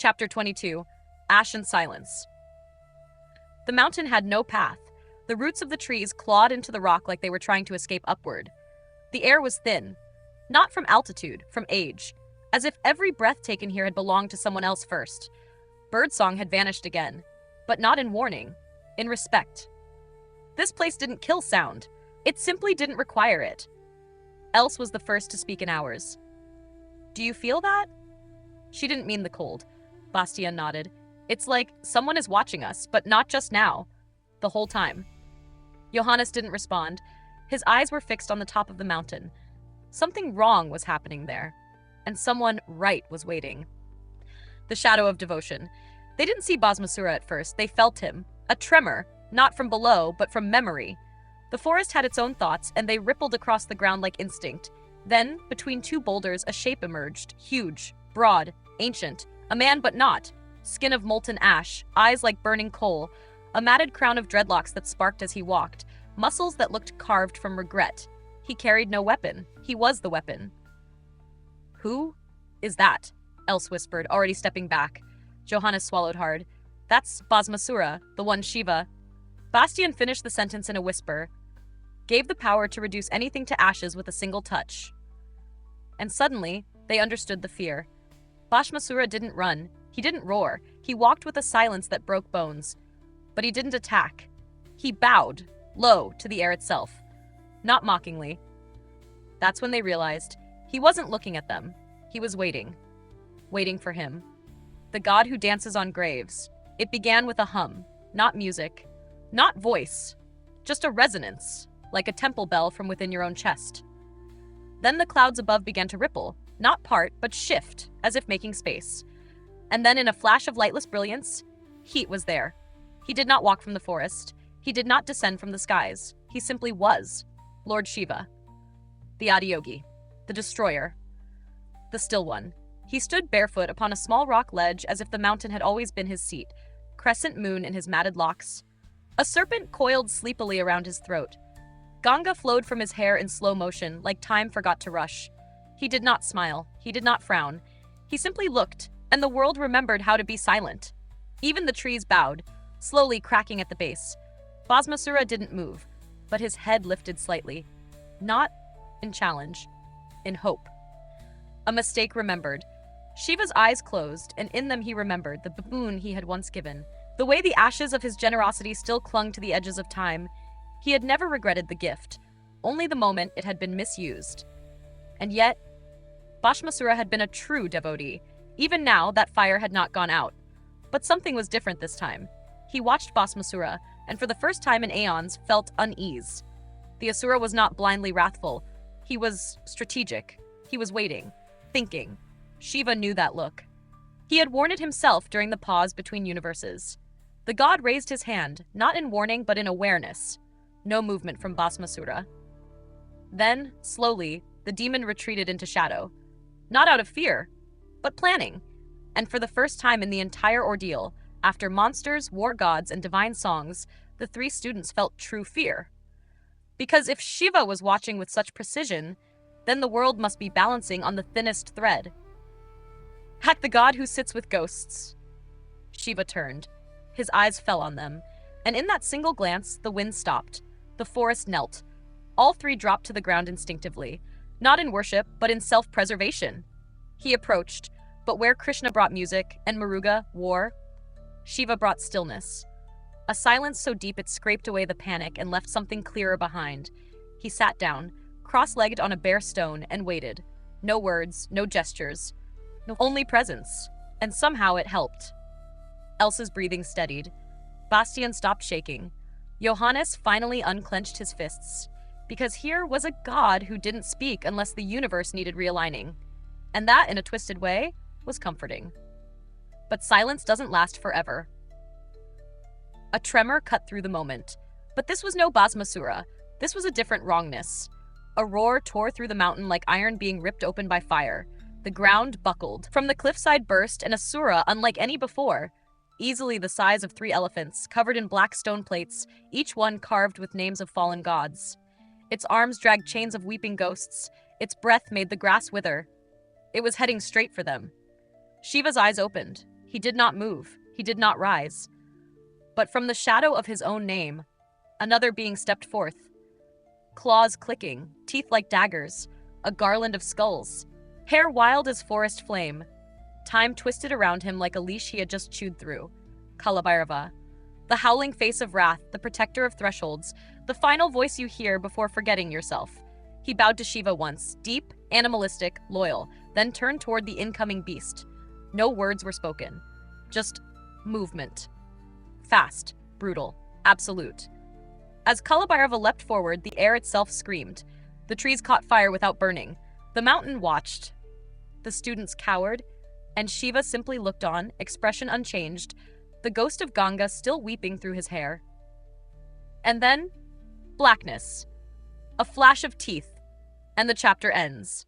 Chapter 22. Ash and Silence. The mountain had no path. The roots of the trees clawed into the rock like they were trying to escape upward. The air was thin, not from altitude, from age, as if every breath taken here had belonged to someone else first. Birdsong had vanished again, but not in warning, in respect. This place didn't kill sound. It simply didn't require it. Else was the first to speak in hours. "Do you feel that?" She didn't mean the cold. Bastien nodded. "It's like someone is watching us, but not just now. The whole time." Johannes didn't respond. His eyes were fixed on the top of the mountain. Something wrong was happening there, and someone right was waiting. The shadow of devotion. They didn't see Basmasura at first. They felt him. A tremor, not from below, but from memory. The forest had its own thoughts, and they rippled across the ground like instinct. Then, between two boulders, a shape emerged, huge, broad, ancient, a man but not, skin of molten ash, eyes like burning coal, a matted crown of dreadlocks that sparked as he walked, muscles that looked carved from regret. He carried no weapon. He was the weapon. "Who is that?" Else whispered, already stepping back. Johannes swallowed hard. "That's Basmasura, the one Shiva." Bastien finished the sentence in a whisper, gave the power to reduce anything to ashes with a single touch. And suddenly, they understood the fear. Basmasura didn't run. He didn't roar. He walked with a silence that broke bones. But he didn't attack. He bowed, low, to the air itself. Not mockingly. That's when they realized he wasn't looking at them. He was waiting. Waiting for him. The god who dances on graves. It began with a hum, not music, not voice, just a resonance, like a temple bell from within your own chest. Then the clouds above began to ripple, not part, but shift, as if making space. And then in a flash of lightless brilliance, heat was there. He did not walk from the forest. He did not descend from the skies. He simply was Lord Shiva. The Adiyogi. The destroyer. The still one. He stood barefoot upon a small rock ledge as if the mountain had always been his seat, crescent moon in his matted locks. A serpent coiled sleepily around his throat. Ganga flowed from his hair in slow motion, like time forgot to rush. He did not smile. He did not frown. He simply looked, and the world remembered how to be silent. Even the trees bowed, slowly cracking at the base. Basmasura didn't move, but his head lifted slightly. Not in challenge, in hope. A mistake remembered. Shiva's eyes closed, and in them he remembered the boon he had once given. The way the ashes of his generosity still clung to the edges of time. He had never regretted the gift, only the moment it had been misused. And yet, Basmasura had been a true devotee. Even now, that fire had not gone out. But something was different this time. He watched Basmasura, and for the first time in aeons, felt unease. The Asura was not blindly wrathful. He was strategic. He was waiting, thinking. Shiva knew that look. He had worn it himself during the pause between universes. The god raised his hand, not in warning but in awareness. No movement from Basmasura. Then, slowly, the demon retreated into shadow. Not out of fear, but planning. And for the first time in the entire ordeal, after monsters, war gods, and divine songs, the three students felt true fear. Because if Shiva was watching with such precision, then the world must be balancing on the thinnest thread. Hack the god who sits with ghosts. Shiva turned. His eyes fell on them, and in that single glance, the wind stopped. The forest knelt. All three dropped to the ground instinctively, not in worship, but in self-preservation. He approached, but where Krishna brought music and Muruga, war, Shiva brought stillness. A silence so deep it scraped away the panic and left something clearer behind. He sat down, cross-legged on a bare stone, and waited. No words, no gestures, only presence. And somehow it helped. Elsa's breathing steadied. Bastien stopped shaking. Johannes finally unclenched his fists. Because here was a god who didn't speak unless the universe needed realigning. And that, in a twisted way, was comforting. But silence doesn't last forever. A tremor cut through the moment. But this was no Basmasura. This was a different wrongness. A roar tore through the mountain like iron being ripped open by fire. The ground buckled. From the cliffside burst an Asura unlike any before. Easily the size of 3 elephants, covered in black stone plates, each one carved with names of fallen gods. Its arms dragged chains of weeping ghosts. Its breath made the grass wither. It was heading straight for them. Shiva's eyes opened. He did not move. He did not rise. But from the shadow of his own name, another being stepped forth. Claws clicking, teeth like daggers, a garland of skulls, hair wild as forest flame. Time twisted around him like a leash he had just chewed through. Kalabhairava. The howling face of wrath, the protector of thresholds, the final voice you hear before forgetting yourself. He bowed to Shiva once, deep, animalistic, loyal, then turned toward the incoming beast. No words were spoken. Just movement. Fast, brutal, absolute. As Kalabhairava leapt forward, the air itself screamed. The trees caught fire without burning. The mountain watched. The students cowered, and Shiva simply looked on, expression unchanged, the ghost of Ganga still weeping through his hair. And then, blackness. A flash of teeth, and the chapter ends.